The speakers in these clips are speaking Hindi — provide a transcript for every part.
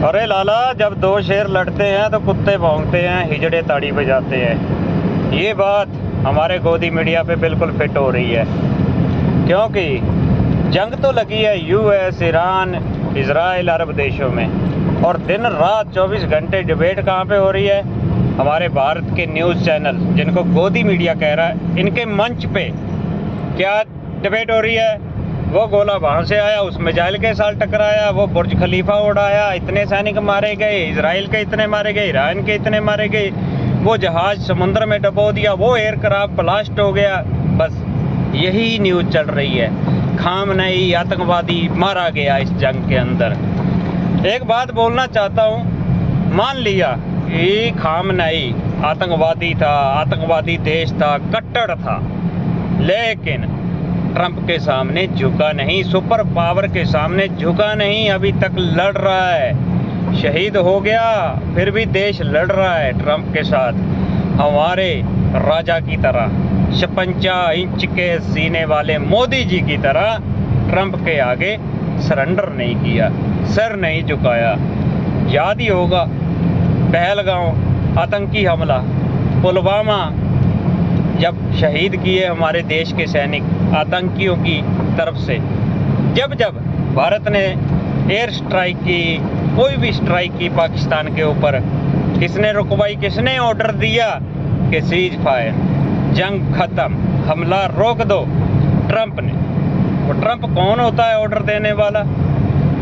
अरे लाला, जब दो शेर लड़ते हैं तो कुत्ते भौंकते हैं, हिजड़े ताड़ी बजाते हैं। ये बात हमारे गोदी मीडिया पे बिल्कुल फिट हो रही है, क्योंकि जंग तो लगी है यूएस, ईरान, इजराइल, अरब देशों में, और दिन रात 24 घंटे डिबेट कहाँ पे हो रही है? हमारे भारत के न्यूज़ चैनल, जिनको गोदी मीडिया कह रहा है, इनके मंच पे क्या डिबेट हो रही है? वो गोला वहाँ से आया, उस मिसाइल के साथ टकराया, वो बुर्ज खलीफा उड़ाया, इतने सैनिक मारे गए, इजराइल के इतने मारे गए, ईरान के इतने मारे गए, वो जहाज समुद्र में डबो दिया, वो एयरक्राफ्ट ब्लास्ट हो गया। बस यही न्यूज़ चल रही है। खामनेई आतंकवादी मारा गया इस जंग के अंदर। एक बात बोलना चाहता हूँ, मान लिया कि खामनेई आतंकवादी था, आतंकवादी देश था, कट्टर था, लेकिन ट्रंप के सामने झुका नहीं, सुपर पावर के सामने झुका नहीं, अभी तक लड़ रहा है। शहीद हो गया, फिर भी देश लड़ रहा है ट्रंप के साथ, हमारे राजा की तरह, 56 इंच के सीने वाले मोदी जी की तरह ट्रंप के आगे सरेंडर नहीं किया, सर नहीं झुकाया। याद ही होगा पहलगांव आतंकी हमला, पुलवामा जब शहीद किए हमारे देश के सैनिक आतंकियों की तरफ से। जब जब भारत ने एयर स्ट्राइक की, कोई भी स्ट्राइक की पाकिस्तान के ऊपर, किसने रुकवाई, किसने ऑर्डर दिया कि सीज फायर, जंग खत्म, हमला रोक दो? ट्रंप ने। वो ट्रंप कौन होता है ऑर्डर देने वाला?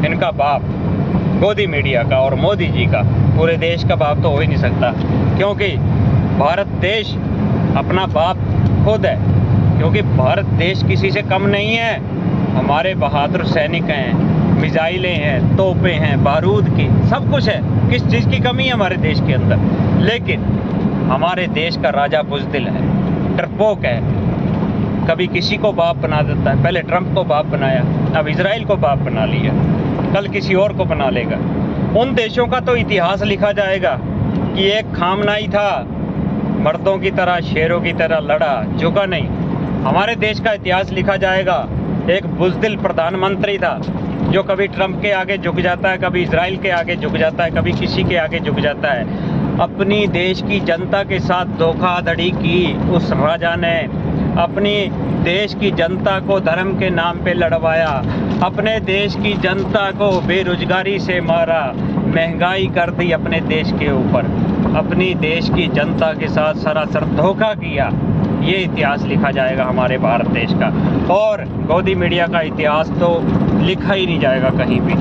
इनका बाप, गोदी मीडिया का और मोदी जी का। पूरे देश का बाप तो हो ही नहीं सकता, क्योंकि भारत देश अपना बाप खुद है, क्योंकि भारत देश किसी से कम नहीं है। हमारे बहादुर सैनिक हैं, मिसाइलें हैं, तोपें हैं, बारूद की सब कुछ है। किस चीज़ की कमी है हमारे देश के अंदर? लेकिन हमारे देश का राजा बुज़दिल है, डरपोक है, कभी किसी को बाप बना देता है। पहले ट्रंप को बाप बनाया, अब इजराइल को बाप बना लिया, कल किसी और को बना लेगा। उन देशों का तो इतिहास लिखा जाएगा कि एक खामनेई था, मर्दों की तरह, शेरों की तरह लड़ा, झुका नहीं। हमारे देश का इतिहास लिखा जाएगा, एक बुज़दिल प्रधानमंत्री था जो कभी ट्रंप के आगे झुक जाता है, कभी इजराइल के आगे झुक जाता है, कभी किसी के आगे झुक जाता है। अपनी देश की जनता के साथ धोखाधड़ी की उस राजा ने, अपनी देश की जनता को धर्म के नाम पे लड़वाया, अपने देश की जनता को बेरोजगारी से मारा, महंगाई कर दी अपने देश के ऊपर, अपनी देश की जनता के साथ सरासर धोखा किया। ये इतिहास लिखा जाएगा हमारे भारत देश का, और गोदी मीडिया का इतिहास तो लिखा ही नहीं जाएगा कहीं भी,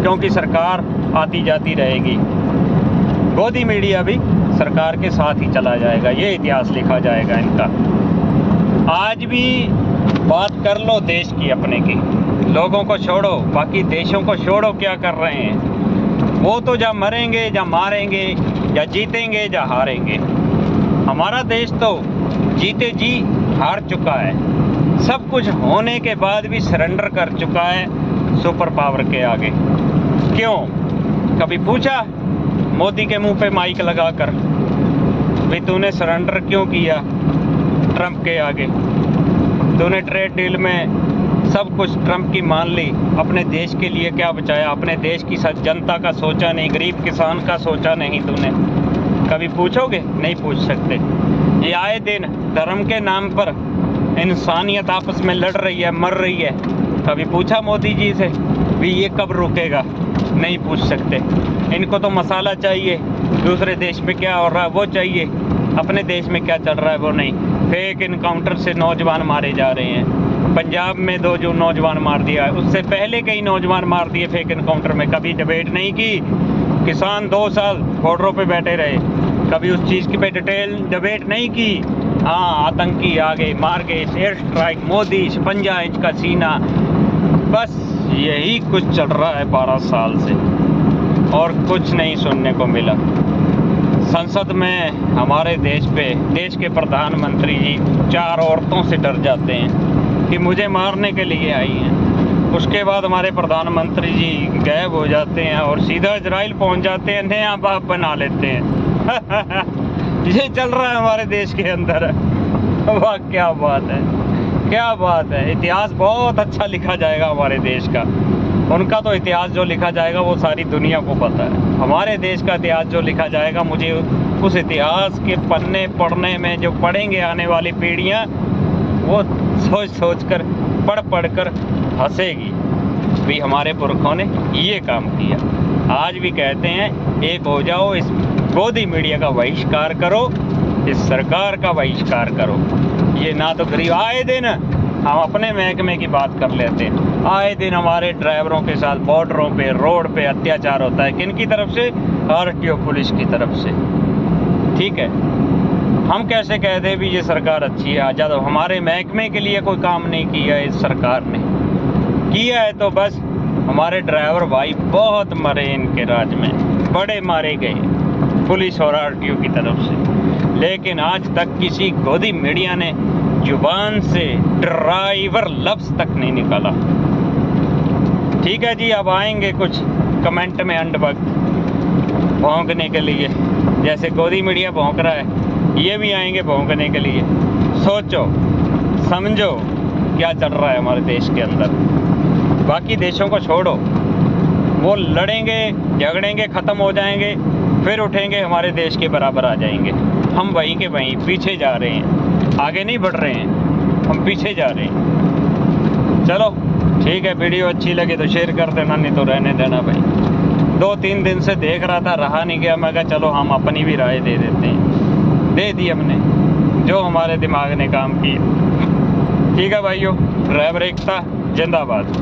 क्योंकि सरकार आती जाती रहेगी। गोदी मीडिया भी सरकार के साथ ही चला जाएगा, ये इतिहास लिखा जाएगा इनका। आज भी बात कर लो देश की, अपने की। लोगों को छोड़ो, बाकी देशों को छोड़ो, क्या कर रहे हैं वो तो, या मरेंगे या मारेंगे, या जीतेंगे या हारेंगे। हमारा देश तो जीते जी हार चुका है, सब कुछ होने के बाद भी सरेंडर कर चुका है सुपर पावर के आगे। क्यों? कभी पूछा मोदी के मुंह पे माइक लगाकर, भाई तूने सरेंडर क्यों किया ट्रंप के आगे? तूने ट्रेड डील में सब कुछ ट्रंप की मान ली, अपने देश के लिए क्या बचाया? अपने देश की जनता का सोचा नहीं, गरीब किसान का सोचा नहीं तूने। कभी पूछोगे? नहीं पूछ सकते। ये आए दिन धर्म के नाम पर इंसानियत आपस में लड़ रही है, मर रही है। कभी पूछा मोदी जी से भी ये कब रुकेगा? नहीं पूछ सकते। इनको तो मसाला चाहिए, दूसरे देश में क्या हो रहा है वो चाहिए, अपने देश में क्या चल रहा है वो नहीं। फेक इनकाउंटर से नौजवान मारे जा रहे हैं। पंजाब में 2 जो नौजवान मार दिया है, उससे पहले कई नौजवान मार दिए फेक इनकाउंटर में। कभी डिबेट नहीं की, किसान 2 साल बॉर्डरों पे बैठे रहे, कभी उस चीज़ की पे डिटेल डिबेट नहीं की। हाँ, आतंकी आ गए, मार गए, एयर स्ट्राइक, मोदी 56 इंच का सीना, बस यही कुछ चल रहा है 12 साल से, और कुछ नहीं सुनने को मिला। संसद में हमारे देश के प्रधानमंत्री जी 4 औरतों से डर जाते हैं कि मुझे मारने के लिए आई हैं। उसके बाद हमारे प्रधानमंत्री जी गायब हो जाते हैं और सीधा इजराइल पहुंच जाते हैं, नया बाप बना लेते हैं। ये चल रहा है हमारे देश के अंदर। वाह, क्या बात है, क्या बात है। इतिहास बहुत अच्छा लिखा जाएगा हमारे देश का। उनका तो इतिहास जो लिखा जाएगा वो सारी दुनिया को पता है। हमारे देश का इतिहास जो लिखा जाएगा, मुझे उस इतिहास के पन्ने पढ़ने में जो पढ़ेंगे आने वाली पीढ़ियाँ, वो सोच सोच कर पढ़ कर हंसेगी भी हमारे पुरखों ने ये काम किया। आज भी कहते हैं एक हो जाओ, इस गोदी मीडिया का बहिष्कार करो, इस सरकार का बहिष्कार करो। ये ना तो गरीब, आए दिन हम अपने महकमे की बात कर लेते हैं, आए दिन हमारे ड्राइवरों के साथ बॉर्डरों पे रोड पे अत्याचार होता है। किन की तरफ से? आरटीओ पुलिस की तरफ से। ठीक है, हम कैसे कह दें भी ये सरकार अच्छी है? आजाद, हमारे महकमे के लिए कोई काम नहीं किया है इस सरकार ने। किया है तो बस हमारे ड्राइवर भाई बहुत मरे इनके राज में, बड़े मारे गए पुलिस और आरटीओ की तरफ से। लेकिन आज तक किसी गोदी मीडिया ने जुबान से ड्राइवर लफ्ज़ तक नहीं निकाला। ठीक है जी, अब आएंगे कुछ कमेंट में अंड वक्त भौंकने के लिए, जैसे गोदी मीडिया भौंक रहा है, ये भी आएंगे भौंकने के लिए। सोचो समझो क्या चल रहा है हमारे देश के अंदर। बाकी देशों को छोड़ो, वो लड़ेंगे झगड़ेंगे ख़त्म हो जाएंगे, फिर उठेंगे हमारे देश के बराबर आ जाएंगे। हम वहीं के वहीं पीछे जा रहे हैं, आगे नहीं बढ़ रहे हैं, हम पीछे जा रहे हैं। चलो ठीक है, वीडियो अच्छी लगी तो शेयर कर देना, नहीं तो रहने देना भाई। 2-3 दिन से देख रहा था, रहा नहीं गया, मैं कहा चलो हम अपनी भी राय दे देते हैं। दे दी हमने, जो हमारे दिमाग ने काम किया। ठीक है भाइयों, ड्राइवर एकता जिंदाबाद।